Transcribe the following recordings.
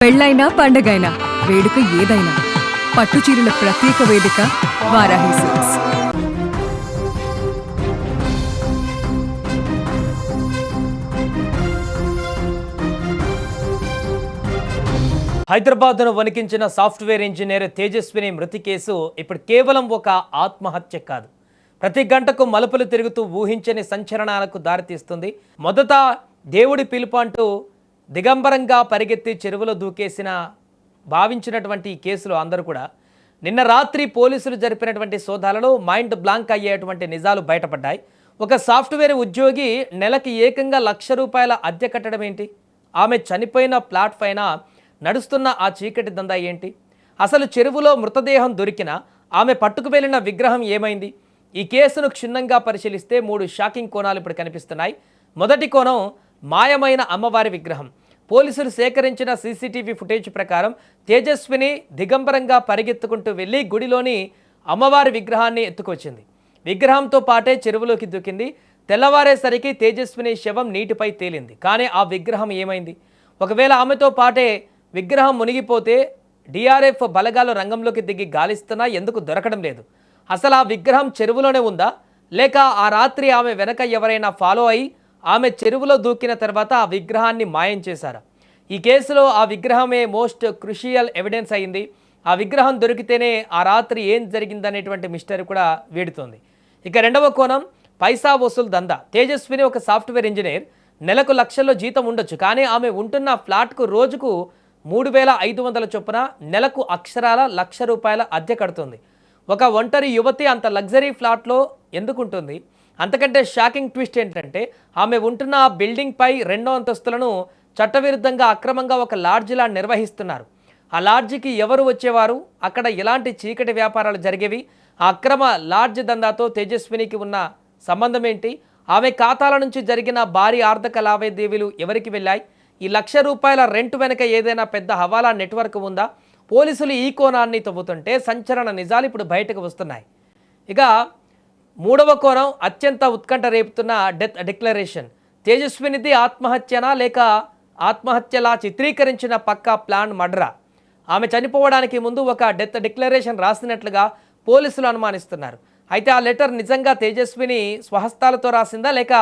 పెళ్ళైనా పండగైనా వేడుక ఏదైనా పట్టుచీరల ప్రత్యేక వేదిక వారాహి సిల్క్స్. హైదరాబాద్ను వణికించిన సాఫ్ట్వేర్ ఇంజనీర్ తేజస్విని మృతి కేసు ఇప్పుడు కేవలం ఒక ఆత్మహత్య కాదు, ప్రతి గంటకు మలుపులు తిరుగుతూ ఊహించని సంచలనాలకు దారితీస్తుంది. మొదట దేవుడి పిలుపు అంటూ దిగంబరంగా పరిగెత్తి చెరువులో దూకేసిన భావించినటువంటి ఈ కేసులో అందరూ కూడా నిన్న రాత్రి పోలీసులు జరిపినటువంటి సోదాలలో మైండ్ బ్లాంక్ అయ్యేటువంటి నిజాలు బయటపడ్డాయి. ఒక సాఫ్ట్వేర్ ఉద్యోగి నెలకి ఏకంగా ₹1,00,000 అద్దె కట్టడం ఏంటి? ఆమె చనిపోయిన ప్లాట్ పైన నడుస్తున్న ఆ చీకటి దందా ఏంటి? అసలు చెరువులో మృతదేహం దొరికిన ఆమె పట్టుకు వెళ్ళిన విగ్రహం ఏమైంది? ఈ కేసును క్షుణ్ణంగా పరిశీలిస్తే 3 షాకింగ్ కోణాలు ఇప్పుడు కనిపిస్తున్నాయి. మొదటి కోణం మాయమైన అమ్మవారి విగ్రహం. పోలీసులు సేకరించిన సీసీటీవీ ఫుటేజ్ ప్రకారం తేజస్విని దిగంబరంగా పరిగెత్తుకుంటూ వెళ్ళి గుడిలోని అమ్మవారి విగ్రహాన్ని ఎత్తుకొచ్చింది. విగ్రహంతో పాటే చెరువులోకి దూకింది. తెల్లవారేసరికి తేజస్విని శవం నీటిపై తేలింది. కానీ ఆ విగ్రహం ఏమైంది? ఒకవేళ ఆమెతో పాటే విగ్రహం మునిగిపోతే డిఆర్ఎఫ్ బలగాలు రంగంలోకి దిగి గాలిస్తున్నా ఎందుకు దొరకడం లేదు? అసలు ఆ విగ్రహం చెరువులోనే ఉందా, లేక ఆ రాత్రి ఆమె వెనక ఎవరైనా ఫాలో అయి ఆమె చెరువులో దూకిన తర్వాత ఆ విగ్రహాన్ని మాయం చేశారా? ఈ కేసులో ఆ విగ్రహమే మోస్ట్ క్రుషియల్ ఎవిడెన్స్ అయింది. ఆ విగ్రహం దొరికితేనే ఆ రాత్రి ఏం జరిగిందనేటువంటి మిస్టరీ కూడా వీడుతోంది. ఇక రెండవ కోణం పైసా వసూలు దందా. తేజస్విని ఒక సాఫ్ట్వేర్ ఇంజనీర్. నెలకు లక్షల్లో జీతం ఉండొచ్చు, కానీ ఆమె ఉంటున్న ఫ్లాట్కు రోజుకు 3,500 చొప్పున నెలకు అక్షరాల ₹1,00,000 అద్దె కడుతుంది. ఒక ఒంటరి యువతి అంత లగ్జరీ ఫ్లాట్లో ఎందుకుంటుంది? అంతకంటే షాకింగ్ ట్విస్ట్ ఏంటంటే ఆమె ఉంటున్న ఆ బిల్డింగ్ పై 2వ అంతస్తులను చట్టవిరుద్ధంగా అక్రమంగా ఒక లాడ్జిలా నిర్వహిస్తున్నారు. ఆ లాడ్జికి ఎవరు వచ్చేవారు? అక్కడ ఎలాంటి చీకటి వ్యాపారాలు జరిగేవి? ఆ అక్రమ లాడ్జ్ దందాతో తేజస్వినికి ఉన్న సంబంధం ఏంటి? ఆమె ఖాతాల నుంచి జరిగిన భారీ ఆర్థిక లావాదేవీలు ఎవరికి వెళ్ళాయి? ఈ ₹1,00,000 రెంట్ వెనుక ఏదైనా పెద్ద హవాలా నెట్వర్క్ ఉందా? పోలీసులు ఈ కోణాన్ని తవ్వుతుంటే సంచలన నిజాలు ఇప్పుడు బయటకు వస్తున్నాయి. ఇక మూడవ కోణం అత్యంత ఉత్కంఠ రేపుతున్న డెత్ డిక్లరేషన్. తేజస్వినిది ఆత్మహత్యనా, లేక ఆత్మహత్యలా చిత్రీకరించిన పక్కా ప్లాన్ మర్డరా? ఆమె చనిపోవడానికి ముందు ఒక డెత్ డిక్లరేషన్ రాసినట్లుగా పోలీసులు అనుమానిస్తున్నారు. అయితే ఆ లెటర్ నిజంగా తేజస్విని స్వహస్తాలతో రాసిందా, లేక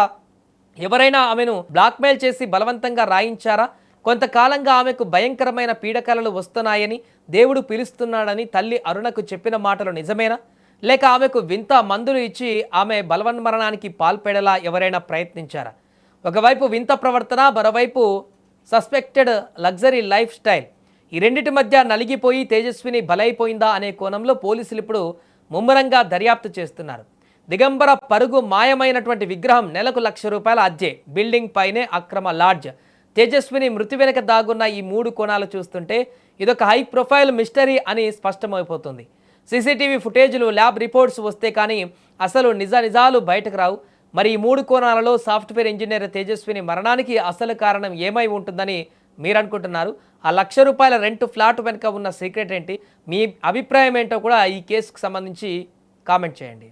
ఎవరైనా ఆమెను బ్లాక్మెయిల్ చేసి బలవంతంగా రాయించారా? కొంతకాలంగా ఆమెకు భయంకరమైన పీడకలలు వస్తున్నాయని, దేవుడు పిలుస్తున్నాడని తల్లి అరుణకు చెప్పిన మాటలు నిజమేనా, లేక ఆమెకు వింత మందులు ఇచ్చి ఆమె బలవన్మరణానికి పాల్పడేలా ఎవరైనా ప్రయత్నించారా? ఒకవైపు వింత ప్రవర్తన, మరోవైపు సస్పెక్టెడ్ లగ్జరీ లైఫ్ స్టైల్. ఈ రెండింటి మధ్య నలిగిపోయి తేజస్విని బలైపోయిందా అనే కోణంలో పోలీసులు ఇప్పుడు ముమ్మరంగా దర్యాప్తు చేస్తున్నారు. దిగంబర పరుగు, మాయమైనటువంటి విగ్రహం, నెలకు ₹1,00,000 అద్దె, బిల్డింగ్ పైనే అక్రమ లాడ్జ్. తేజస్విని మృతి వెనుక దాగున్న ఈ 3 కోణాలు చూస్తుంటే ఇదొక హై ప్రొఫైల్ మిస్టరీ అని స్పష్టమైపోతుంది. సీసీటీవీ ఫుటేజ్లు, ల్యాబ్ రిపోర్ట్స్ వస్తే కానీ అసలు నిజాలు బయటకు రావు. మరి ఈ 3 కోణాలలో సాఫ్ట్వేర్ ఇంజనీర్ తేజస్విని మరణానికి అసలు కారణం ఏమై ఉంటుందని మీరు అనుకుంటున్నారు? ఆ ₹1,00,000 రెంట్ ఫ్లాట్ వెనుక ఉన్న సీక్రెట్ ఏంటి? మీ అభిప్రాయం ఏంటో కూడా ఈ కేసుకు సంబంధించి కామెంట్ చేయండి.